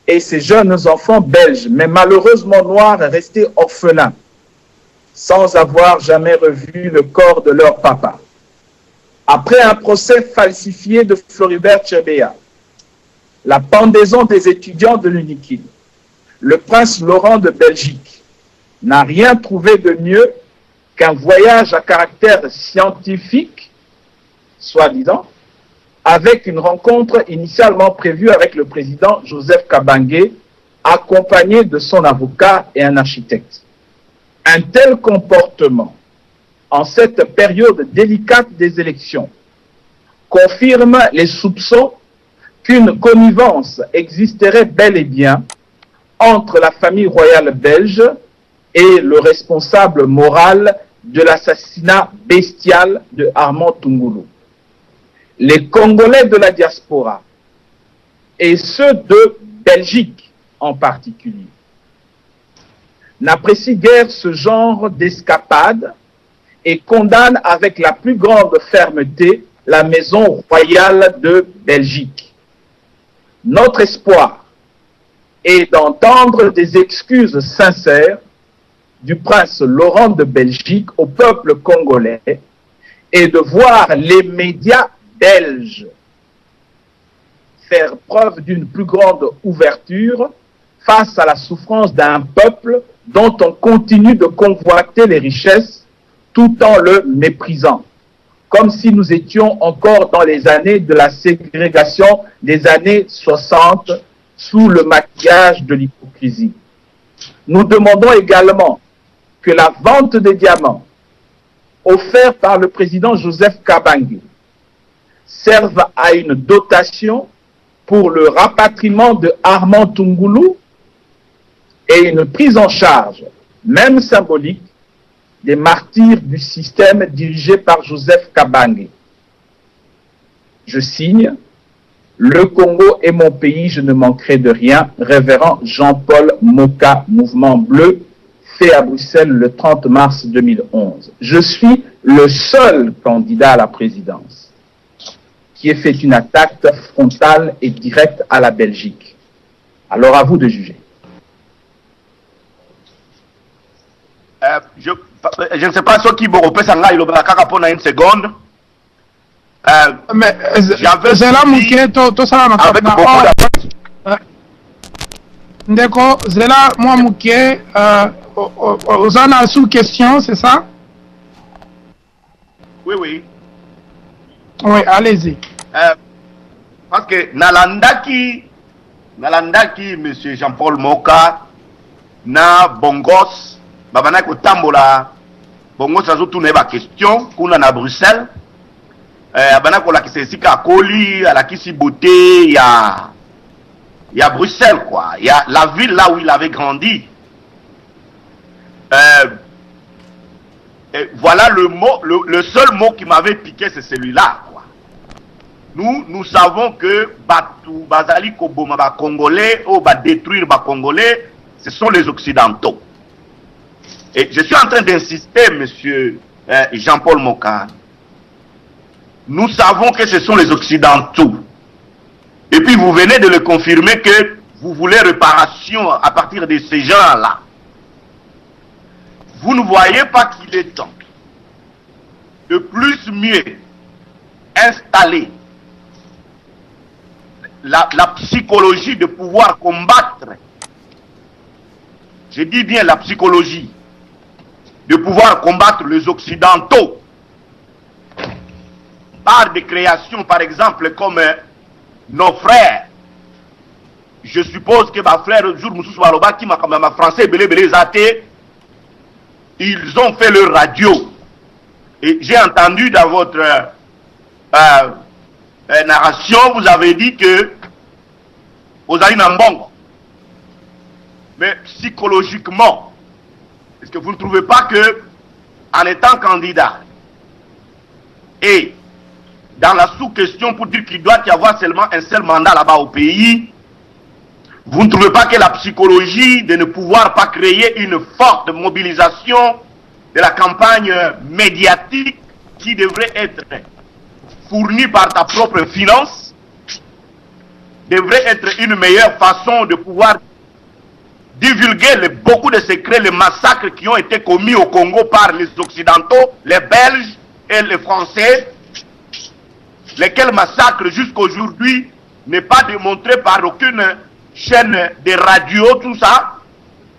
et ses jeunes enfants belges, mais malheureusement noirs, restés orphelins, sans avoir jamais revu le corps de leur papa. Après un procès falsifié de Floribert Chebeya, la pendaison des étudiants de l'UNIKIL, le prince Laurent de Belgique n'a rien trouvé de mieux qu'un voyage à caractère scientifique, soi-disant, avec une rencontre initialement prévue avec le président Joseph Kabangé, accompagné de son avocat et un architecte. Un tel comportement, en cette période délicate des élections, confirme les soupçons qu'une connivence existerait bel et bien entre la famille royale belge et le responsable moral de l'assassinat bestial de Armand Tungulu. Les Congolais de la diaspora, et ceux de Belgique en particulier, n'apprécient guère ce genre d'escapade et condamnent avec la plus grande fermeté la maison royale de Belgique. Notre espoir est d'entendre des excuses sincères du prince Laurent de Belgique au peuple congolais et de voir les médias belges faire preuve d'une plus grande ouverture face à la souffrance d'un peuple dont on continue de convoiter les richesses tout en le méprisant, comme si nous étions encore dans les années de la ségrégation des années 60 sous le maquillage de l'hypocrisie. Nous demandons également que la vente des diamants offerte par le président Joseph Kabangé serve à une dotation pour le rapatriement de Armand Tungulu et une prise en charge, même symbolique, des martyrs du système dirigé par Joseph Kabangé. Je signe, le Congo est mon pays, je ne manquerai de rien. Révérend Jean-Paul Moka, Mouvement Bleu, fait à Bruxelles le 30 mars 2011. Je suis le seul candidat à la présidence qui ait fait une attaque frontale et directe à la Belgique. Alors à vous de juger. Je ne sais pas ce qui vous repose en live, pour une seconde. Mais c'est là tout ça avec beaucoup Ndeko, Zela, moi, Mouké, aux en sous question, c'est ça? Oui, oui. Oui, allez-y. Parce que Nalandaki, M. Jean-Paul Moka, na Bongos, Babana Kotambola, Bongos a tourné ma question, qu'on a à Bruxelles. Abana Kola qui s'est à Koli, à la Kissi Beauté, il y a Bruxelles, quoi. Il y a la ville là où il avait grandi. Voilà le mot, le seul mot qui m'avait piqué, c'est celui-là, quoi. Nous savons que Batou, Bazali, Koboma, ba Congolais, ou ba détruire ba Congolais, ce sont les Occidentaux. Et je suis en train d'insister, monsieur Jean-Paul Moka. Nous savons que ce sont les Occidentaux. Et puis vous venez de le confirmer que vous voulez réparation à partir de ces gens-là. Vous ne voyez pas qu'il est temps de plus mieux installer la psychologie de pouvoir combattre, je dis bien la psychologie, de pouvoir combattre les Occidentaux par des créations, par exemple, comme nos frères. Je suppose que ma frère, le jour Moussous Baloba, qui m'a français, belé zaté, ils ont fait leur radio. Et j'ai entendu dans votre narration, vous avez dit que vous avez un bon. Mais psychologiquement, est-ce que vous ne trouvez pas que, en étant candidat, et dans la sous-question pour dire qu'il doit y avoir seulement un seul mandat là-bas au pays, vous ne trouvez pas que la psychologie de ne pouvoir pas créer une forte mobilisation de la campagne médiatique qui devrait être fournie par ta propre finance devrait être une meilleure façon de pouvoir divulguer beaucoup de secrets, les massacres qui ont été commis au Congo par les Occidentaux, les Belges et les Français, lesquels massacres jusqu'aujourd'hui n'est pas démontré par aucune chaîne de radio, tout ça,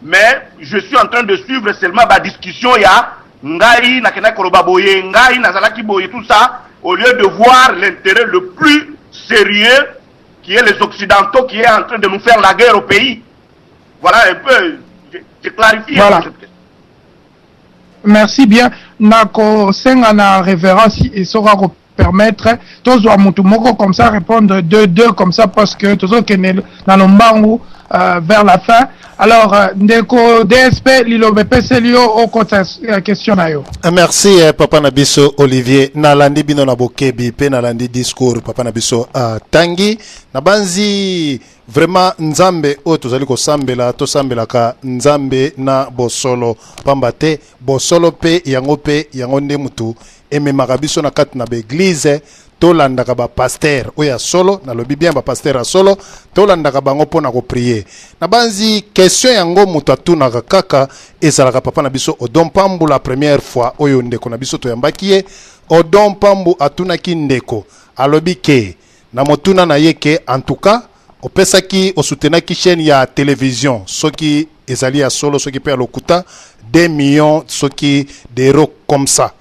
mais je suis en train de suivre seulement ma discussion, il y a Ngai, Nakena Kolobaboye, Ngai, Nazalaki Boye, tout ça, au lieu de voir l'intérêt le plus sérieux, qui est les Occidentaux, qui est en train de nous faire la guerre au pays. Voilà un peu, j'ai clarifié. Voilà. Merci bien. Nako Sengana révérence, il saura permettre, tous Moko comme ça, répondre deux comme ça, parce que tous qui sont dans le mbangu vers la fin. Alors, Ndeko DSP, Lilo BPC, Lio, au côté question na yo. Merci, Papa Nabiso Olivier. Nalandi bino na bokebi, pe nalandi discours, Papa Nabiso Tangi. Nabanzi, vraiment, Nzambe, o tozali ko sambela, to sambela ka Nzambe na bosolo. Pambate, bosolo pe, yango nde mutu. Eme makabiso na kati na beglize. Tolandaka ba pasteur oya solo na lobi bien ba pasteur a solo tolandaka bango pona ko prier na banzi question yango mutu atunaka kaka ezalaka papa na biso Odon Pambu la première fois oyo ndeko na biso toyambaki ye Odon Pambu atunaki ndeko alobi ke na motuna na yeke en tout cas opesaki osoutenaki chaîne ya télévision soki ezali ya solo soki pe lokuta 2 millions soki d'euros comme ça.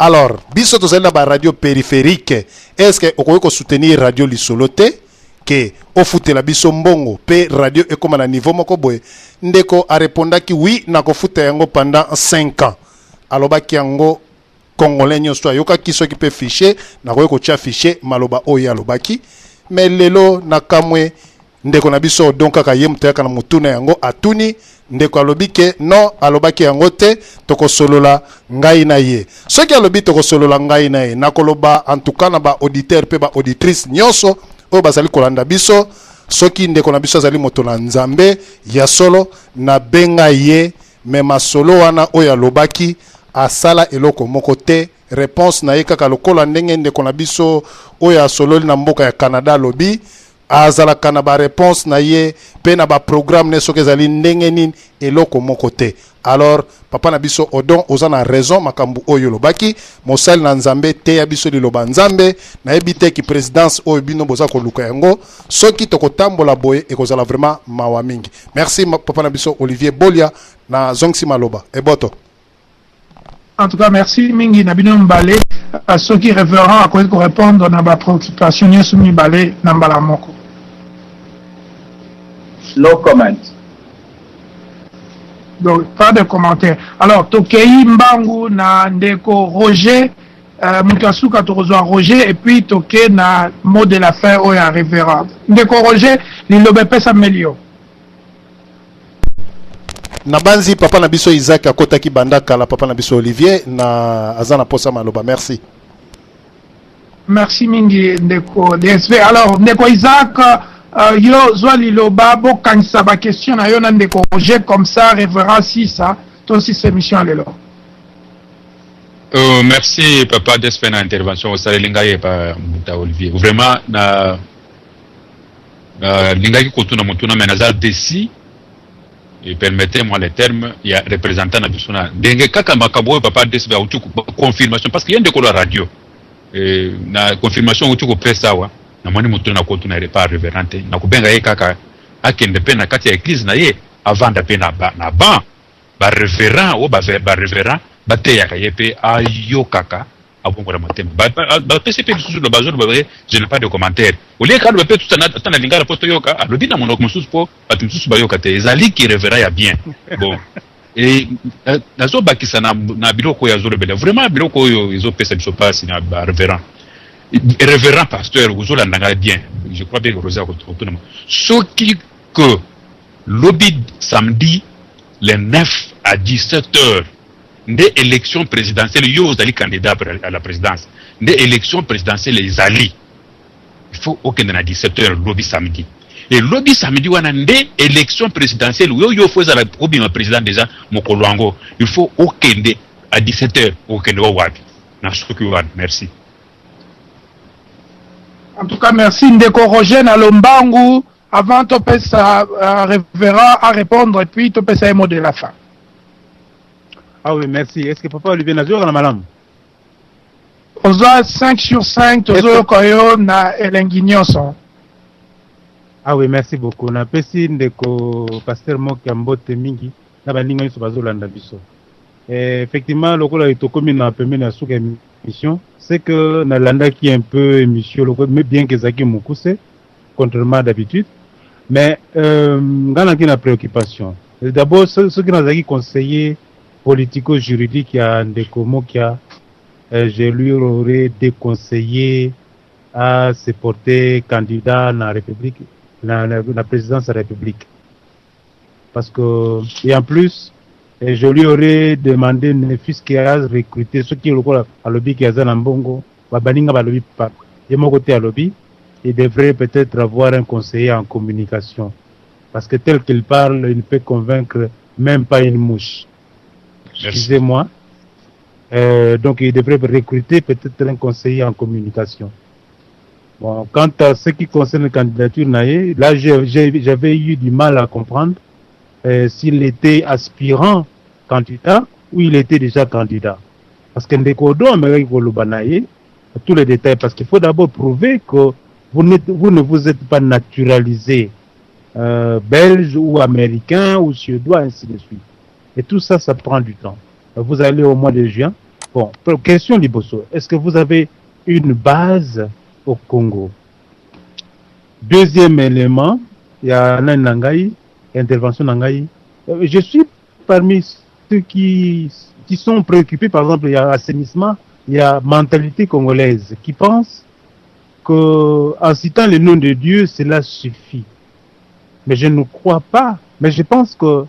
Alors, biso tozali na ba radio périphérique, est-ce que okoki ko soutenir radio lisolote que ofutela biso mbongo pe radio ekoma na niveau moko boye? Ndeko a répondaki oui na kofuta yango pendant 5 ans. Alobaki yango congolais nyonso ayokaki soki pe fichier na koki ko tia fichier maloba oyo alobaki, mais lelo na kamwe ndeko na biso donc kaka ye mutaka na mutuna yango atuni ndeko alobi ke non alobaki yango te tokosolola ngai na ye soki alobi tokosolola ngai na ye nakoloba en tout cas na ba auditeur pe ba auditrice nyonso oyo bazali kolanda biso soki ndeko na biso azali moto na Nzambe ya solo na benga ye me masolo wana oyo alobaki asala eloko moko te réponse na ye kaka lokola ndenge ndeko na biso oyo asololi na mboka ya Canada lobi azalaka na ba réponse na ye pe na ba programme ne soki ezali ndenge nini eloko moko te. Alors papa na biso Odon oza na raison makambu oyo lobaki mosali na Nzambe te ya biso liloba Nzambe na ebite ki présidence oyo bino boza koluka yango soki tokotambola boye ekozala vraiment mawa mingi. Merci papa na biso Olivier Bolia na Zongsi Maloba eboto. En tout cas, merci mingi Nabino Mbale à ceux qui révérend à quoi répondre dans ma préoccupation ni soumis Mbale Nambala Moko. No comment. Donc pas de commentaires. Alors Tokei Mbangu na Ndeko Roger Mutasuka Torozwa Roger et puis Toke na mot de la fin au ya révérend. Ndeko Roger l'ilobepé s'améliore. Nabanzi papa na biso Isaac akotaki bandaka la papa na biso Olivier na azana posa maloba. Merci. Merci mingi ndeko DSV. Alors ndeko Isaac yo zwali loba bo kanisa ba question na yo na ndeko Roger comme ça révérend si ça toi aussi cette mission lelo. Merci papa DSV na intervention au sale lingaye pa muta Olivier. Vraiment na lingaye kotuna mutuna menaza desi. Et permettez-moi les termes, il y a représentant na bisona. Denge kaka makabo papa DSV a utuku confirmation parce qu'il y a de la radio. Na confirmation utuku pressa wa na moni mutu na kotu na repa révérente na kubenga ye kaka akende pe na kati ya église na ye avant da pe na ba révérend o ba révérend ba te ya ye pe ayo kaka abongo la matemba ba PCP sous le bazar je n'ai pas de commentaire au lieu quand le pe tout na lingala poto yoka alobi na monoko mususu po batumsusu ba yoka te ezali qui révérend ya bien bon et nazo bakisa na biloko ya zolobela vraiment biloko yo izo pesa biso passe na ba révérend révérend pasteur vous l'entendez bien je crois bien que Rosa autonomo ce qui que lobby samedi le 9 à 17h des élections présidentielles yo zali candidat à la présidence des élections présidentielles les ali il faut aucun à 17h lobby samedi et lobby samedi wana des élections présidentielles yo faut za la obi ma président déjà mokolwango il faut aucun à 17h aucun wapi na soki wana merci. En tout cas, merci Ndeko Roger Nalombangu. Avant, tu peux révérend à répondre et puis tu peux un mot de la fin. Ah oui, merci. Est-ce que Papa Olivier Nazor a madame? On a 5 sur 5, tu as na Elengignoso. Ah oui, merci beaucoup. On a pesi Ndeko Pasteur Mokiambote Mingi. Na baninga nso bazolanda biso. Effectivement, le rôle est comme une première émission, c'est que Nalanda qui est un peu émission, mais bien que Zaki Moukousse, contrairement d'habitude. Mais, Ghana qui a une préoccupation. D'abord, ce qui nous a dit conseiller politico-juridique, il y a un décomo qui a, je lui aurais déconseillé à se porter candidat à la République, la présidence de la République. Parce que, et en plus, je lui aurais demandé ne fût-ce qu'il a recruté ceux qui ont à lobby qui a un bongo, baninga ba lobby pas. Et mon côté à lobby, il devrait peut-être avoir un conseiller en communication. Parce que tel qu'il parle, il ne peut convaincre même pas une mouche. Excusez-moi. Donc il devrait recruter peut-être un conseiller en communication. Bon, quant à ce qui concerne la candidature Naé, là j'avais eu du mal à comprendre s'il était aspirant candidat ou il était déjà candidat. Parce que Ndekodo Amérique Golubanaye, tous les détails, parce qu'il faut d'abord prouver que vous ne vous êtes pas naturalisé belge ou américain ou suédois, ainsi de suite. Et tout ça, ça prend du temps. Vous allez au mois de juin. Bon, question Liboso, est-ce que vous avez une base au Congo? Deuxième élément, il y a Nangaï, intervention Nangaï. Je suis parmi ceux qui sont préoccupés, par exemple, il y a assainissement, il y a mentalité congolaise qui pense que en citant le nom de Dieu, cela suffit. Mais je ne crois pas. Mais je pense que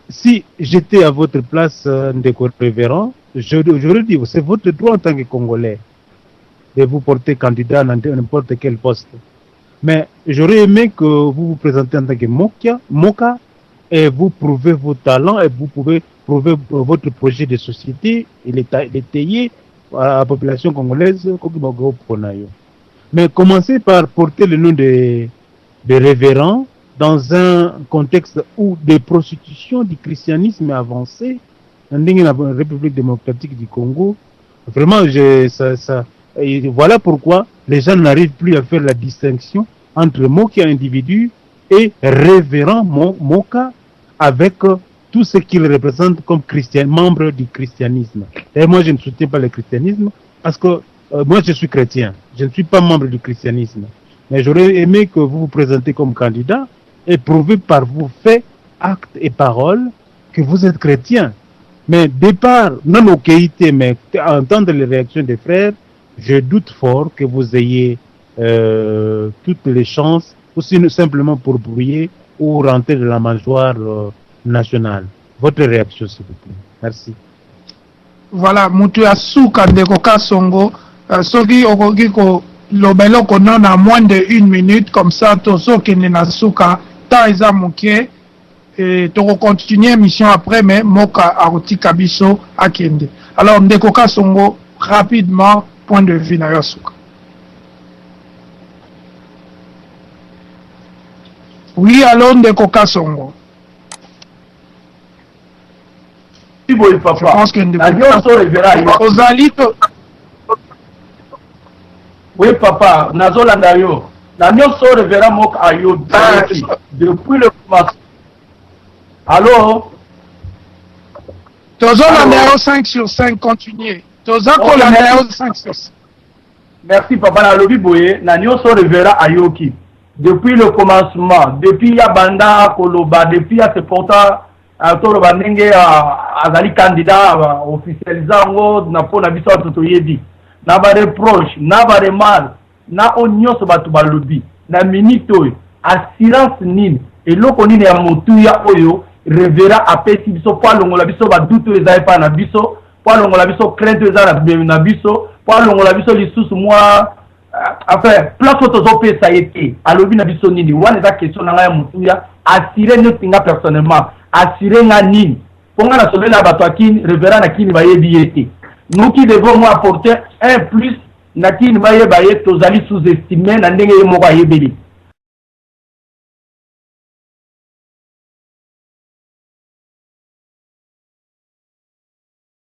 si j'étais à votre place, Ndeko Révérend, j'aurais dit, c'est votre droit en tant que Congolais de vous porter candidat à n'importe quel poste. Mais j'aurais aimé que vous vous présentez en tant que Moka et vous prouvez vos talents et vous pouvez prouver votre projet de société et l'étayer à la population congolaise. Mais commencez par porter le nom de révérend dans un contexte où des prostitutions du christianisme avancé dans la République démocratique du Congo. Vraiment, et voilà pourquoi les gens n'arrivent plus à faire la distinction entre Moka individu et révérend Moka avec tout ce qu'il représente comme membre du christianisme. Et moi, je ne soutiens pas le christianisme parce que moi, je suis chrétien. Je ne suis pas membre du christianisme. Mais j'aurais aimé que vous vous présentez comme candidat et prouver par vos faits, actes et paroles que vous êtes chrétien. Mais départ, non okayité, mais entendre les réactions des frères, je doute fort que vous ayez toutes les chances, ou sinon simplement pour brouiller ou rentrer dans la mangeoire nationale. Votre réaction, s'il vous plaît. Merci. Voilà, Moutou Asuka Ndeko Kasongo, Soki Okokiko, Lobelo Konon a moins de 1 minute, comme ça, Toso Kenena Suka, Taïza Mouké, et tu continuer l'émission après, mais Moka Aroti Kabiso Akende. Alors, Ndeko Kasongo, rapidement, point de vue na Yasuka. Oui, alors Ndeko Kasongo. Je pense que oui, papa, Nazolanda yo. La nyonso revera mok ayo depuis le commencement. Allô? Tozolanda 5 sur 5, continuez. Tozolanda 5 sur 5. Merci, papa. Na lobi boye, na nyonso revera ayoki. Depuis le commencement, depuis Yabanda, Koloba, depuis à se porter à Toloba Nenge, à Zali candidat, officialisant, na po na biso à Totoyedi. Na ba reproche, na ba mal, na onyoso batu ba lobi, na minito, assurance nini, et loko nini ya motuya oyo, revera apesi biso, po longola biso ba duto ezai pa na biso, po longola biso crainte ezai na biso, po longola biso lisusu mwa, enfin, place otozo pesa ete, alobi na biso nini, wana eza question na nga ya motuya, assurer notinga personnellement, assurer nga nini, ponga na sobe na bato akini, revera na kini ba yebi ete. Nous qui devons nous apporter un plus natini bayeba ye tozali sous-estimé na ndenge ye moko ayebeli